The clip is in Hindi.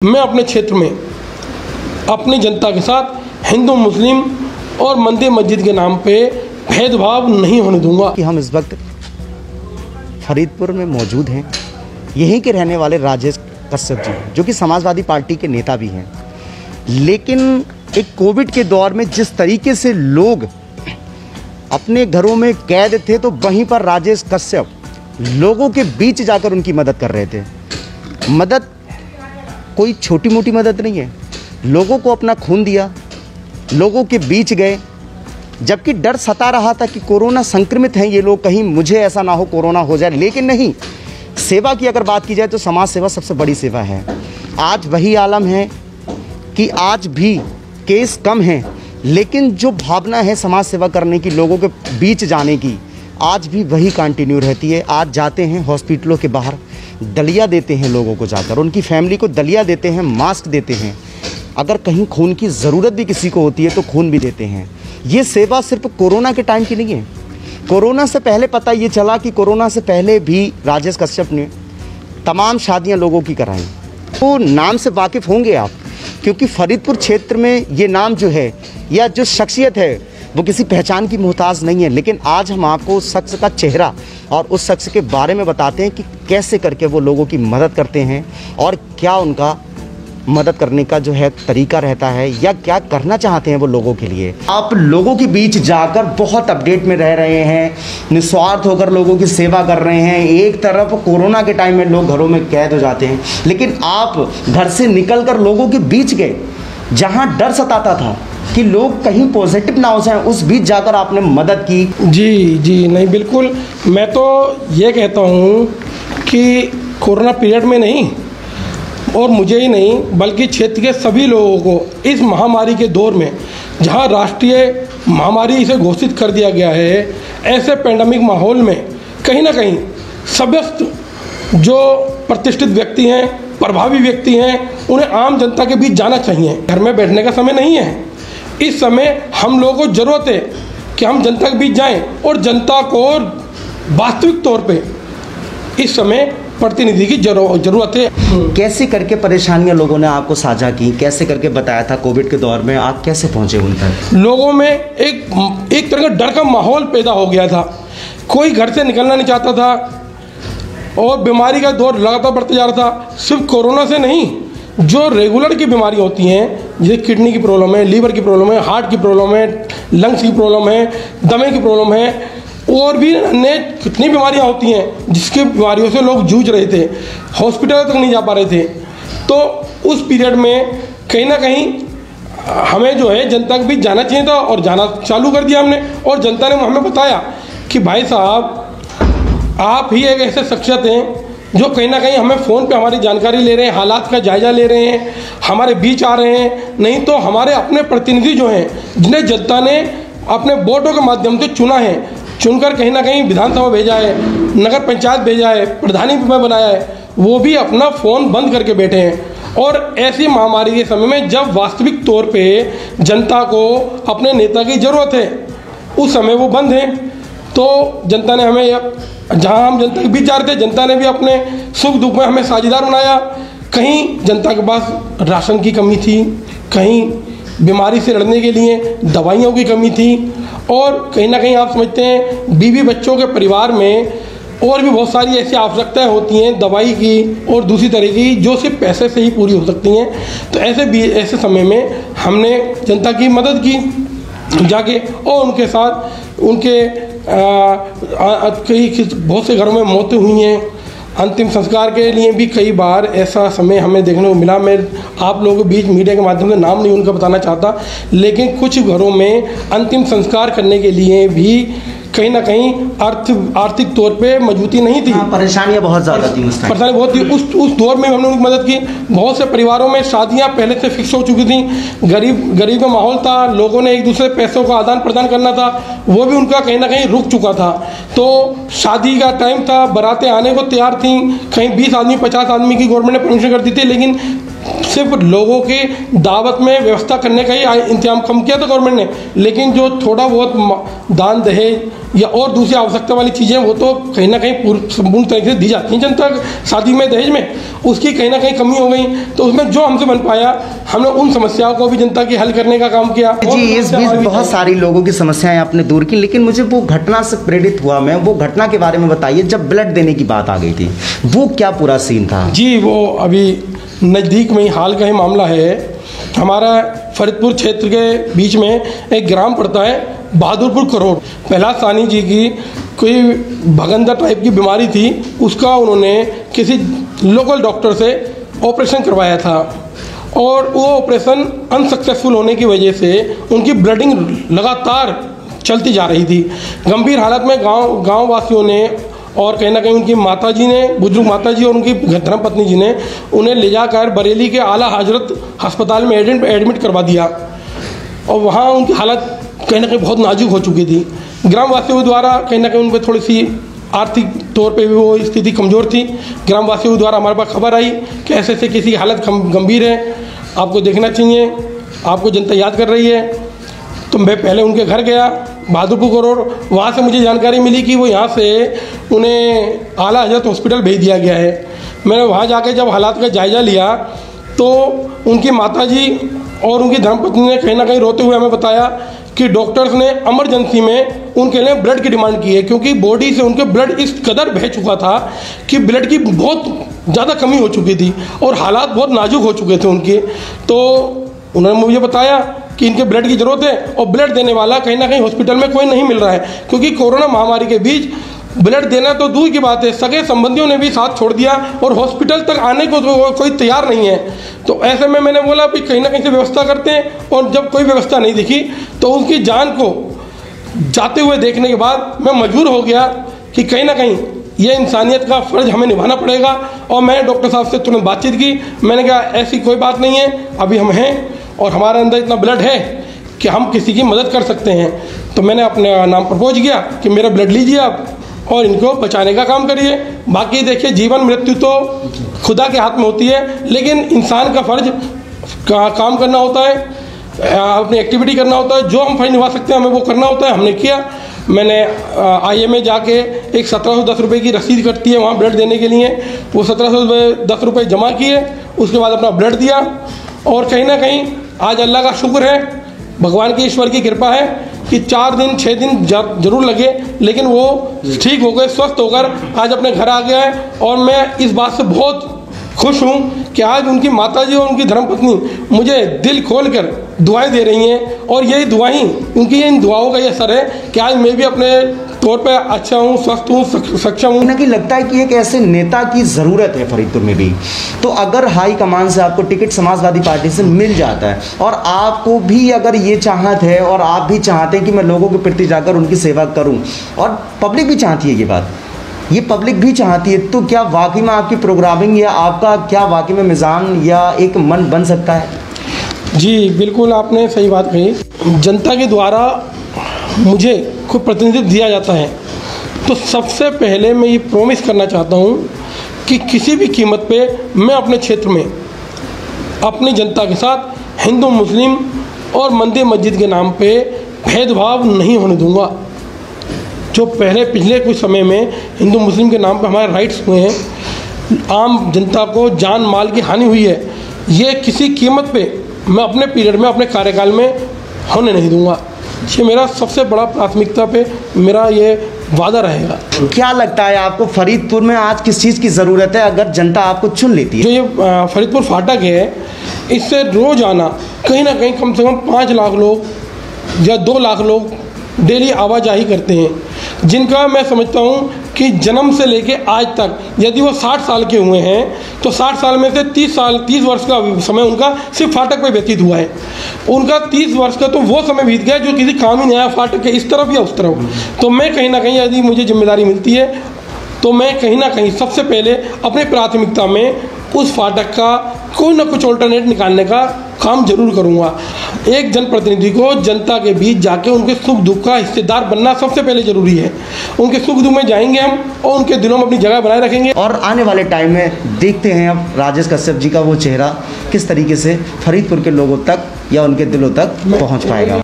मैं अपने क्षेत्र में अपनी जनता के साथ हिंदू मुस्लिम और मंदिर मस्जिद के नाम पे भेदभाव नहीं होने दूंगा। कि हम इस वक्त फरीदपुर में मौजूद हैं। यहीं के रहने वाले राजेश कश्यप जी जो कि समाजवादी पार्टी के नेता भी हैं, लेकिन एक कोविड के दौर में जिस तरीके से लोग अपने घरों में कैद थे, तो वहीं पर राजेश कश्यप लोगों के बीच जाकर उनकी मदद कर रहे थे। मदद कोई छोटी मोटी मदद नहीं है, लोगों को अपना खून दिया, लोगों के बीच गए, जबकि डर सता रहा था कि कोरोना संक्रमित हैं ये लोग, कहीं मुझे ऐसा ना हो कोरोना हो जाए। लेकिन नहीं, सेवा की अगर बात की जाए तो समाज सेवा सबसे बड़ी सेवा है। आज वही आलम है कि आज भी केस कम हैं, लेकिन जो भावना है समाज सेवा करने की, लोगों के बीच जाने की, आज भी वही कंटिन्यू रहती है। आज जाते हैं हॉस्पिटलों के बाहर, दलिया देते हैं लोगों को, जाकर उनकी फैमिली को दलिया देते हैं, मास्क देते हैं। अगर कहीं खून की ज़रूरत भी किसी को होती है तो खून भी देते हैं। ये सेवा सिर्फ कोरोना के टाइम की नहीं है। कोरोना से पहले पता ये चला कि कोरोना से पहले भी राजेश कश्यप ने तमाम शादियां लोगों की कराई। तो नाम से वाकिफ़ होंगे आप, क्योंकि फरीदपुर क्षेत्र में ये नाम जो है या जो शख्सियत है वो किसी पहचान की मोहताज नहीं है। लेकिन आज हम आपको उस शख्स का चेहरा और उस शख्स के बारे में बताते हैं कि कैसे करके वो लोगों की मदद करते हैं और क्या उनका मदद करने का जो है तरीका रहता है या क्या करना चाहते हैं वो लोगों के लिए। आप लोगों के बीच जाकर बहुत अपडेट में रह रहे हैं, निस्वार्थ होकर लोगों की सेवा कर रहे हैं। एक तरफ कोरोना के टाइम में लोग घरों में कैद हो जाते हैं, लेकिन आप घर से निकलकर लोगों के बीच गए, जहां डर सताता था कि लोग कहीं पॉजिटिव ना हो जाए, उस बीच जाकर आपने मदद की। जी नहीं, बिल्कुल। मैं तो ये कहता हूँ कि कोरोना पीरियड में नहीं, और मुझे ही नहीं बल्कि क्षेत्र के सभी लोगों को इस महामारी के दौर में, जहां राष्ट्रीय महामारी इसे घोषित कर दिया गया है, ऐसे पैंडेमिक माहौल में कहीं ना कहीं समस्त जो प्रतिष्ठित व्यक्ति हैं, प्रभावी व्यक्ति हैं, उन्हें आम जनता के बीच जाना चाहिए। घर में बैठने का समय नहीं है। इस समय हम लोगों को ज़रूरत है कि हम जनता के बीच जाएं और जनता को वास्तविक तौर पे इस समय प्रतिनिधि की जरूरत है। कैसे करके परेशानियां लोगों ने आपको साझा की, कैसे करके बताया था कोविड के दौर में, आप कैसे पहुंचे उन तक? लोगों में एक तरह का डर का माहौल पैदा हो गया था। कोई घर से निकलना नहीं चाहता था और बीमारी का दौर लगातार बढ़ता जा रहा था। सिर्फ कोरोना से नहीं, जो रेगुलर की बीमारी होती हैं, जैसे किडनी की प्रॉब्लम है, लीवर की प्रॉब्लम है, हार्ट की प्रॉब्लम है, लंग्स की प्रॉब्लम है, दमे की प्रॉब्लम है, और भी अन्य कितनी बीमारियां होती हैं जिसकी बीमारियों से लोग जूझ रहे थे, हॉस्पिटल तक नहीं जा पा रहे थे। तो उस पीरियड में कहीं ना कहीं हमें जो है जनता के बीच जाना चाहिए था और जाना चालू कर दिया हमने। और जनता ने हमें बताया कि भाई साहब, आप ही एक ऐसे शख्सियत हैं जो कहीं ना कहीं हमें फ़ोन पे हमारी जानकारी ले रहे हैं, हालात का जायज़ा ले रहे हैं, हमारे बीच आ रहे हैं। नहीं तो हमारे अपने प्रतिनिधि जो हैं, जिन्हें जनता ने अपने वोटों के माध्यम से चुना है, चुनकर कहीं ना कहीं विधानसभा भेजा है, नगर पंचायत भेजा है, प्रधानी में बनाया है, वो भी अपना फ़ोन बंद करके बैठे हैं। और ऐसी महामारी के समय में जब वास्तविक तौर पे जनता को अपने नेता की ज़रूरत है, उस समय वो बंद हैं। तो जनता ने हमें, जहां हम जनता के बीच जा रहे थे, जनता ने भी अपने सुख दुख में हमें साझेदार बनाया। कहीं जनता के पास राशन की कमी थी, कहीं बीमारी से लड़ने के लिए दवाइयों की कमी थी, और कहीं ना कहीं आप समझते हैं बीवी बच्चों के परिवार में और भी बहुत सारी ऐसी आवश्यकताएं होती हैं दवाई की और दूसरी तरह की, जो सिर्फ पैसे से ही पूरी हो सकती हैं। तो ऐसे समय में हमने जनता की मदद की जाके, और उनके साथ उनके कई बहुत से घरों में मौतें हुई हैं। अंतिम संस्कार के लिए भी कई बार ऐसा समय हमें देखने को मिला। मैं आप लोगों के बीच मीडिया के माध्यम से नाम नहीं उनका बताना चाहता, लेकिन कुछ घरों में अंतिम संस्कार करने के लिए भी कहीं ना कहीं आर्थिक तौर पे मजबूती नहीं थी। परेशानियां बहुत ज़्यादा थी, परेशानी बहुत थी। उस दौर में हमने उनकी मदद की। बहुत से परिवारों में शादियां पहले से फिक्स हो चुकी थी, गरीब का माहौल था, लोगों ने एक दूसरे पैसों का आदान प्रदान करना था, वो भी उनका कहीं ना कहीं रुक चुका था। तो शादी का टाइम था, बारातें आने को तैयार थी, कहीं 20 आदमी 50 आदमी की गवर्नमेंट ने परमिशन कर दी थी, लेकिन सिर्फ लोगों के दावत में व्यवस्था करने का ही इंतजाम कम किया था गवर्नमेंट ने। लेकिन जो थोड़ा बहुत दान दहेज या और दूसरी आवश्यकता वाली चीज़ें, वो तो कहीं ना कहीं संपूर्ण तरीके से दी जाती हैं जनता शादी में, दहेज में, उसकी कहीं ना कहीं कमी हो गई। तो उसमें जो हमसे बन पाया, हमने उन समस्याओं को भी जनता की हल करने का काम किया। जी, इस बीच बहुत सारी लोगों की समस्याएं आपने दूर की, लेकिन मुझे वो घटना से प्रेरित हुआ, मैं वो घटना के बारे में बताइए जब ब्लड देने की बात आ गई थी, वो क्या पूरा सीन था? जी, वो अभी नज़दीक में ही हाल का ही मामला है। हमारा फरीदपुर क्षेत्र के बीच में एक ग्राम पड़ता है बहादुरपुर करोड़। प्रहलाद साहनी जी की कोई भगंदा टाइप की बीमारी थी, उसका उन्होंने किसी लोकल डॉक्टर से ऑपरेशन करवाया था और वो ऑपरेशन अनसक्सेसफुल होने की वजह से उनकी ब्लडिंग लगातार चलती जा रही थी। गंभीर हालत में गांव वासियों ने और कहीं ना कहीं उनकी माताजी ने, बुजुर्ग माताजी और उनकी धर्मपत्नी जी ने उन्हें ले जाकर बरेली के आला हजरत अस्पताल में एडमिट करवा दिया और वहाँ उनकी हालत कहीं ना कहीं बहुत नाजुक हो चुकी थी। ग्रामवासियों द्वारा कहीं ना कहीं उन पर थोड़ी सी आर्थिक तौर पे भी वो स्थिति कमज़ोर थी। ग्रामवासियों द्वारा हमारे पास खबर आई कि ऐसे ऐसे किसी की हालत गंभीर है, आपको देखना चाहिए, आपको जनता याद कर रही है। तो मैं पहले उनके घर गया बहादुरपुर करोड़, वहाँ से मुझे जानकारी मिली कि वो यहाँ से उन्हें आला हजरत हॉस्पिटल भेज दिया गया है। मैंने वहाँ जाके जब हालात का जायज़ा लिया तो उनकी माताजी और उनकी धर्मपत्नी ने कहीं ना कहीं रोते हुए हमें बताया कि डॉक्टर्स ने इमरजेंसी में उनके लिए ब्लड की डिमांड की है, क्योंकि बॉडी से उनके ब्लड इस कदर बह चुका था कि ब्लड की बहुत ज़्यादा कमी हो चुकी थी और हालात बहुत नाजुक हो चुके थे उनके। तो उन्होंने मुझे बताया कि इनके ब्लड की ज़रूरत है और ब्लड देने वाला कहीं ना कहीं हॉस्पिटल में कोई नहीं मिल रहा है, क्योंकि कोरोना महामारी के बीच ब्लड देना तो दूर की बात है, सगे संबंधियों ने भी साथ छोड़ दिया और हॉस्पिटल तक आने को तो कोई तैयार नहीं है। तो ऐसे में मैंने बोला कि कहीं ना कहीं से व्यवस्था करते हैं, और जब कोई व्यवस्था नहीं दिखी तो उनकी जान को जाते हुए देखने के बाद मैं मजबूर हो गया कि कहीं ना कहीं ये इंसानियत का फ़र्ज हमें निभाना पड़ेगा। और मैंने डॉक्टर साहब से तुरंत बातचीत की, मैंने कहा ऐसी कोई बात नहीं है, अभी हम हैं और हमारे अंदर इतना ब्लड है कि हम किसी की मदद कर सकते हैं। तो मैंने अपने नाम प्रपोज किया कि मेरा ब्लड लीजिए आप और इनको बचाने का काम करिए। बाकी देखिए, जीवन मृत्यु तो खुदा के हाथ में होती है, लेकिन इंसान का फ़र्ज काम करना होता है, अपनी एक्टिविटी करना होता है, जो हम फ़र्ज निभा सकते हैं हमें वो करना होता है, हमने किया। मैंने IMA जाके एक 1710 रुपये की रसीद कटती है वहाँ ब्लड देने के लिए, वो 1710 रुपये जमा किए, उसके बाद अपना ब्लड दिया। और कहीं ना कहीं आज अल्लाह का शुक्र है, भगवान की ईश्वर की कृपा है कि 4 दिन 6 दिन जरूर लगे, लेकिन वो ठीक हो गए, स्वस्थ होकर आज अपने घर आ गया है। और मैं इस बात से बहुत खुश हूँ कि आज उनकी माताजी और उनकी धर्मपत्नी मुझे दिल खोलकर दुआएं दे रही हैं, और यही दुआएं, उनकी इन दुआओं का ये असर है कि आज मैं भी अपने तौर पे अच्छा हूँ, स्वस्थ हूँ, सक्षम हूँ। ना कि लगता है कि एक ऐसे नेता की ज़रूरत है फरीदपुर में भी। तो अगर हाई कमान से आपको टिकट समाजवादी पार्टी से मिल जाता है और आपको भी अगर ये चाहत है और आप भी चाहते हैं कि मैं लोगों के प्रति जाकर उनकी सेवा करूँ, और पब्लिक भी चाहती है, ये बात ये पब्लिक भी चाहती है, तो क्या वाकई में आपकी प्रोग्रामिंग या आपका क्या वाकई में मिज़ान या एक मन बन सकता है? जी बिल्कुल, आपने सही बात कही। जनता के द्वारा मुझे खुद प्रतिनिधित्व दिया जाता है, तो सबसे पहले मैं ये प्रॉमिस करना चाहता हूँ कि किसी भी कीमत पे मैं अपने क्षेत्र में अपनी जनता के साथ हिंदू मुस्लिम और मंदिर मस्जिद के नाम पे भेदभाव नहीं होने दूंगा। जो पहले पिछले कुछ समय में हिंदू मुस्लिम के नाम पे हमारे राइट्स हुए हैं, आम जनता को जान माल की हानि हुई है, ये किसी कीमत पे मैं अपने पीरियड में, अपने कार्यकाल में होने नहीं दूंगा। ये मेरा सबसे बड़ा प्राथमिकता पे मेरा ये वादा रहेगा। क्या लगता है आपको फरीदपुर में आज किस चीज़ की ज़रूरत है अगर जनता आपको चुन लेती है? जो ये फरीदपुर फाटक है, इससे रोज़ाना कहीं ना कहीं कम से कम 5 लाख लोग या 2 लाख लोग डेली आवाजाही करते हैं, जिनका मैं समझता हूँ कि जन्म से लेके आज तक यदि वो 60 साल के हुए हैं तो 60 साल में से 30 वर्ष का समय उनका सिर्फ फाटक पे व्यतीत हुआ है। उनका 30 वर्ष का तो वो समय बीत गया जो किसी काम ही नहीं आया फाटक के इस तरफ या उस तरफ। तो मैं कहीं ना कहीं यदि मुझे जिम्मेदारी मिलती है तो मैं कहीं ना कहीं सबसे पहले अपनी प्राथमिकता में उस फाटक का कोई ना कुछ ऑल्टरनेट निकालने का काम जरूर करूँगा। एक जनप्रतिनिधि को जनता के बीच जाके उनके सुख दुख का हिस्सेदार बनना सबसे पहले जरूरी है। उनके सुख दुख में जाएंगे हम और उनके दिलों में अपनी जगह बनाए रखेंगे। और आने वाले टाइम में देखते हैं अब राजेश कश्यप जी का वो चेहरा किस तरीके से फरीदपुर के लोगों तक या उनके दिलों तक पहुँच पाएगा।